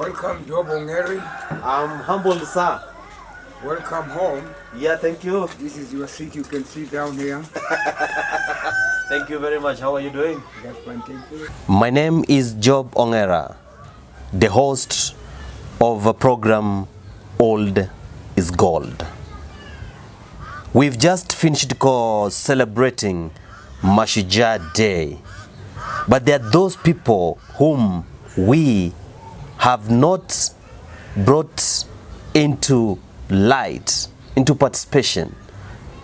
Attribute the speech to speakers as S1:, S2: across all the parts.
S1: Welcome, Job Ongeri.
S2: I'm humbled, sir.
S1: Welcome home.
S2: Yeah, thank you.
S1: This is your seat. You can sit down here.
S2: Thank you very much. How are you doing?
S1: That's fine, thank you.
S2: My name is Job Ongera, the host of a program Old is Gold. We've just finished celebrating Mashujaa Day, but there are those people whom we have not brought into light, into participation,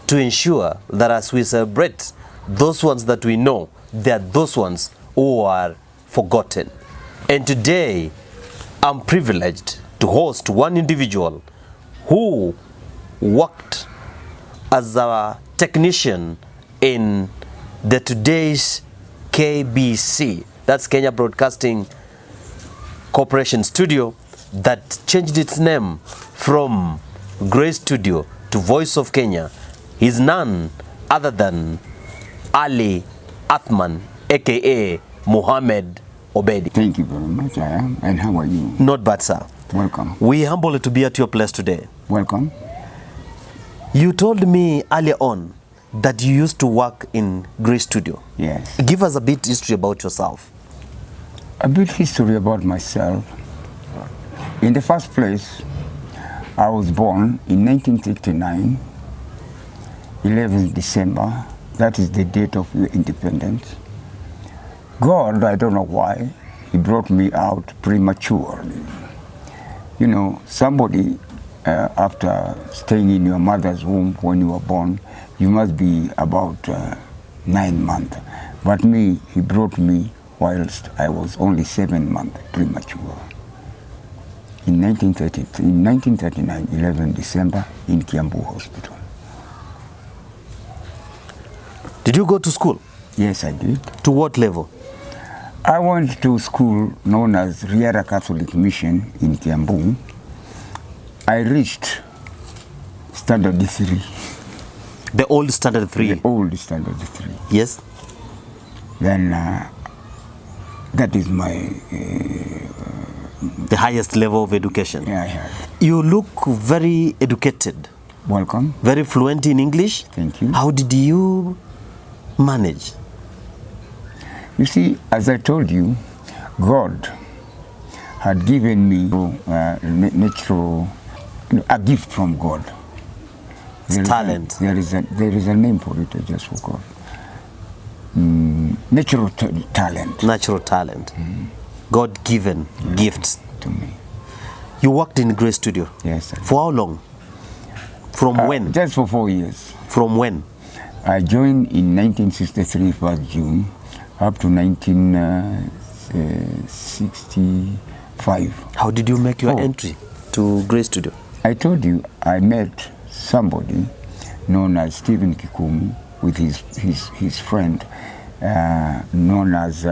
S2: to ensure that as we celebrate those ones that we know, there are those ones who are forgotten. And today, I'm privileged to host one individual who worked as a technician in the today's KBC, that's Kenya Broadcasting Corporation studio, that changed its name from Grey Studio to Voice of Kenya. He's none other than Ali Athman, aka Muhammad Obedi.
S1: Thank you very much. I am. And how are you?
S2: Not bad, sir.
S1: Welcome.
S2: We humbled to be at your place today.
S1: Welcome.
S2: You told me earlier on that you used to work in Grey Studio.
S1: Yes.
S2: Give us a bit history about yourself.
S1: A bit history about myself. In the first place, I was born in 1969, 11th December. That is the date of independence. God, I don't know why, he brought me out prematurely. You know, somebody, after staying in your mother's womb when you were born, you must be about 9 months. But me, he brought me whilst I was only 7 months premature. In 1939, 11 December, in Kiambu Hospital.
S2: Did you go to school?
S1: Yes, I did.
S2: To what level?
S1: I went to school known as Riara Catholic Mission in Kiambu. I reached Standard 3.
S2: The old Standard 3?
S1: The old Standard 3.
S2: Yes.
S1: Then that is my...
S2: the highest level of education.
S1: Yeah, I have.
S2: You look very educated.
S1: Welcome.
S2: Very fluent in English.
S1: Thank you.
S2: How did you manage?
S1: You see, as I told you, God had given me natural, a gift from God.
S2: Talent.
S1: There is a name for it, I just forgot. Natural talent.
S2: Natural talent. God-given gifts.
S1: To me.
S2: You worked in Grey Studio?
S1: Yes. Sir.
S2: For how long? From when?
S1: Just for 4 years.
S2: From when?
S1: I joined in 1963, 1st June, up to 1965.
S2: How did you make your entry to Grey Studio?
S1: I told you, I met somebody known as Stephen Kikumu with his friend known as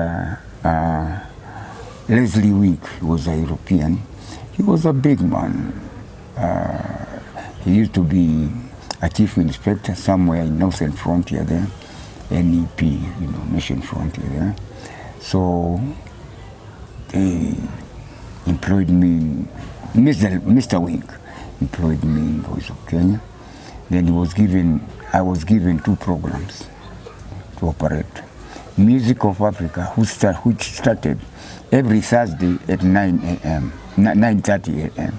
S1: Leslie Wink. He was a European. He was a big man. He used to be a chief inspector somewhere in Northern Frontier there, NEP, Nation Frontier there. So they employed me, Mr. Wink employed me in Voice of Kenya. Then I was given 2 programs to operate. Music of Africa, which started every Thursday at 9:30 a.m.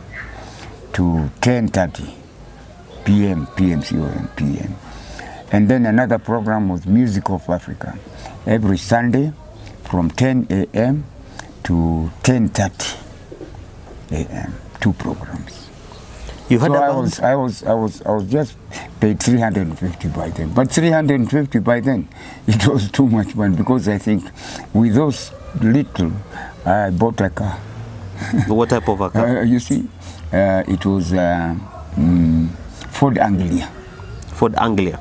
S1: to 10:30 p.m. PM. And then another program was Music of Africa, every Sunday from 10 a.m. to 10:30 a.m. 2 programs.
S2: You had
S1: I was just paid 350 by then. But 350 by then, it was too much money because I think with those little, I bought a car.
S2: What type of a car?
S1: You see, it was Ford Anglia.
S2: Ford Anglia.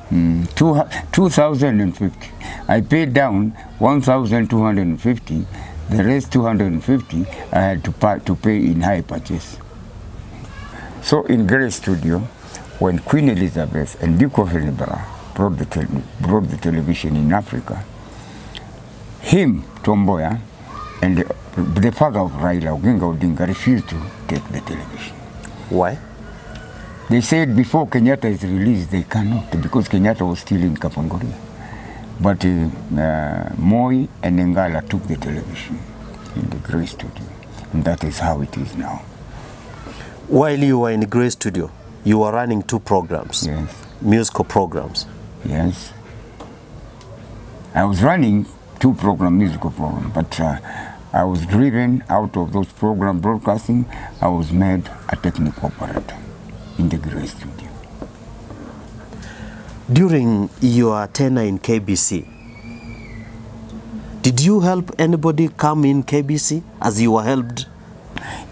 S1: 2,050. I paid down 1,250. The rest 250 I had to pay in high purchase. So in Grey Studio, when Queen Elizabeth and Duke of Edinburgh brought the television in Africa, him, Tomboya, And the father of Raila, Oginga Odinga, refused to take the television.
S2: Why?
S1: They said before Kenyatta is released, they cannot, because Kenyatta was still in Kapangoria. But Moi and Ngala took the television in the Grey Studio. And that is how it is now.
S2: While you were in the Grey Studio, you were running 2 programs.
S1: Yes.
S2: Musical programs.
S1: Yes. I was running 2 musical programs, but I was driven out of those program broadcasting. I was made a technical operator in the Grey Studio.
S2: During your tenure in KBC, did you help anybody come in KBC as you were helped?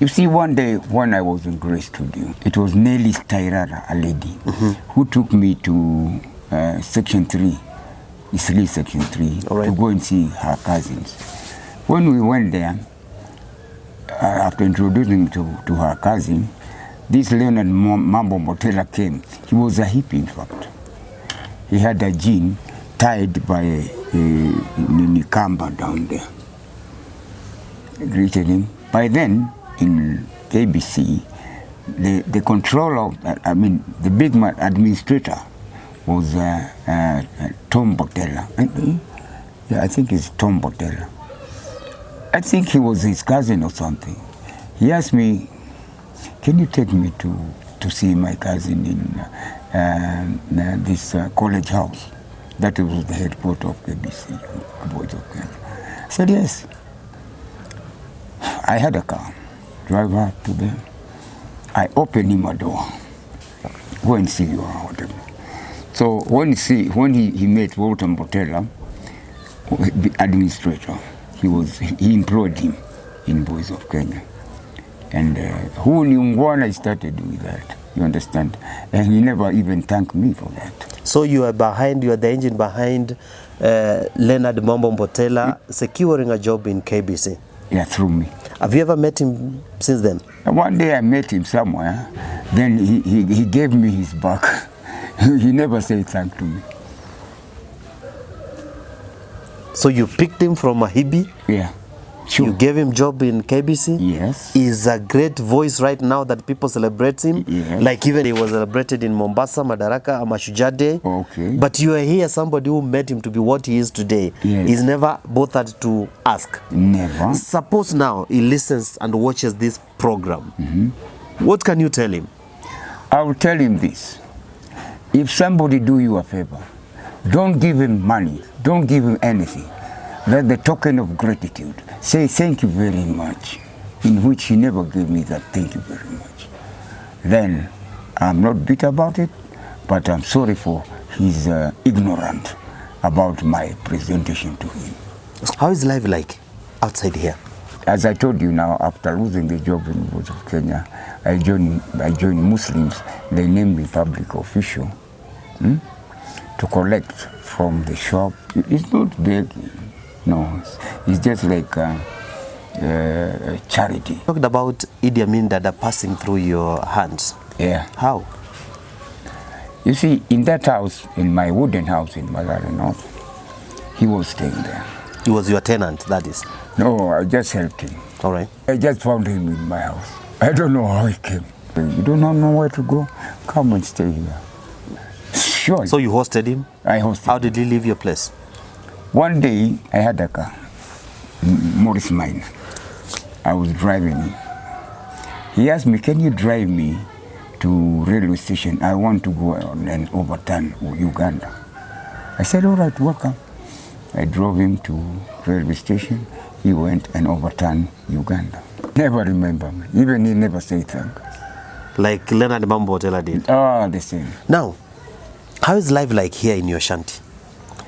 S1: You see, one day when I was in Grey Studio, it was Nelly Stairara, a lady, who took me to Section 3, Eastleigh Section 3, to go and see her cousins. When we went there, after introducing me to her cousin, this Leonard Mambo Motela came. He was a hippie, in fact. He had a jean tied by a Nikamba down there. I greeted him. By then, in KBC, the controller, the big man administrator was Tom Botella. Yeah, I think it's Tom Botella. I think he was his cousin or something. He asked me, can you take me to see my cousin in this college house? That was the headquarters of KBC, Boys of Kenya. I said, yes. I had a car, drive up to them. I opened him a door. Go and see you or whatever. So when he met Walter Botella, the administrator, he employed him in Boys of Kenya. And who knew when I started with that, you understand? And he never even thanked me for that. So
S2: you are the engine behind Leonard Mambo Botella securing a job in KBC?
S1: Yeah, through me.
S2: Have you ever met him since then?
S1: One day I met him somewhere, then he gave me his back. He never said thank to me.
S2: So you picked him from a hippie?
S1: Yeah. Sure.
S2: You gave him job in KBC?
S1: Yes.
S2: He's a great voice right now that people celebrate him.
S1: Yes.
S2: Like even he was celebrated in Mombasa, Madaraka, Mashujaa Day.
S1: Okay.
S2: But you are here, somebody who made him to be what he is today.
S1: Yes.
S2: He's never bothered to ask.
S1: Never.
S2: Suppose now he listens and watches this program. What can you tell him?
S1: I will tell him this. If somebody do you a favor, don't give him money. Don't give him anything. That's the token of gratitude. Say thank you very much, in which he never gave me that thank you very much. Then I'm not bitter about it, but I'm sorry for his ignorance about my presentation to him.
S2: How is life like outside here?
S1: As I told you now, after losing the job in Boys of Kenya, I joined Muslims. They named me public official to collect from the shop. It's not begging. No, it's just like charity.
S2: You talked about Idi Amin Dada passing through your hands.
S1: Yeah.
S2: How?
S1: You see, in that house, in my wooden house in Malari North, he was staying there.
S2: He was your tenant, that is?
S1: No, I just helped him.
S2: All right.
S1: I just found him in my house. I don't know how he came. You don't know where to go? Come and stay here. Sure.
S2: So you hosted him?
S1: I hosted him.
S2: How did he leave your place?
S1: One day, I had a car, Morris Mine. I was driving him. He asked me, can you drive me to railway station? I want to go and overturn Uganda. I said, all right, welcome. I drove him to railway station. He went and overturned Uganda. Never remember me. Even he never said thank.
S2: Like Leonard Mambo Botella did?
S1: Oh, the same.
S2: Now, how is life like here in your shanty?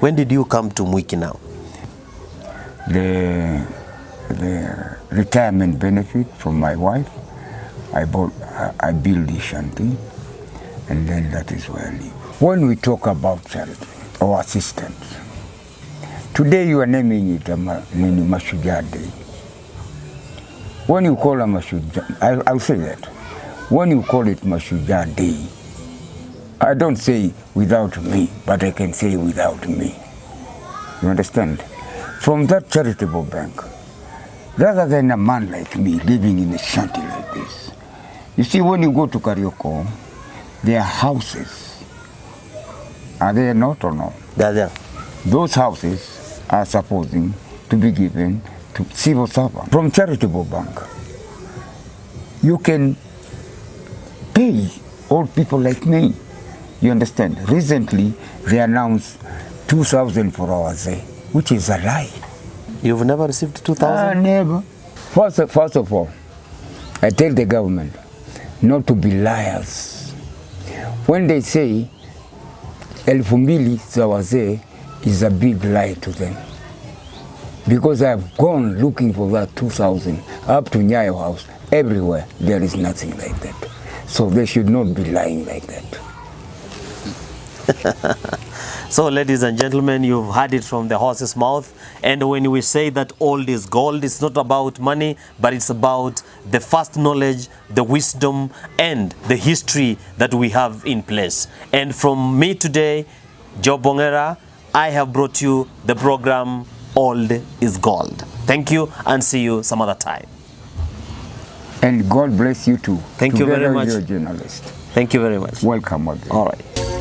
S2: When did you come to Mwiki now?
S1: The retirement benefit from my wife, I built the shanty, and then that is where I live. When we talk about charity or assistance, today you are naming it Mashujaa Day. When you call a Mashujaa, I'll say that. When you call it Mashujaa Day, I don't say without me, but I can say without me. You understand? From that charitable bank, rather than a man like me living in a shanty like this. You see, when you go to Karioko, there are houses. Are they not or no?
S2: They are there.
S1: Those houses are supposing to be given to civil servants from charitable bank. You can pay old people like me. You understand? Recently, they announced 2,000 for our day, which is a lie.
S2: You've never received 2,000?
S1: Never. First of all, I tell the government not to be liars. When they say 2,000 za wazee is a big lie to them. Because I've gone looking for that 2,000 up to Nyayo House, everywhere, there is nothing like that. So they should not be lying like that.
S2: So, ladies and gentlemen, you've heard it from the horse's mouth. And when we say that old is gold, it's not about money, but it's about the first knowledge, the wisdom, and the history that we have in place. And from me today, Job Ongera, I have brought you the program Old is Gold. Thank you, and see you some other time.
S1: And God bless you too.
S2: Thank you very much.
S1: You're a journalist.
S2: Thank you very much.
S1: Welcome again.
S2: All right.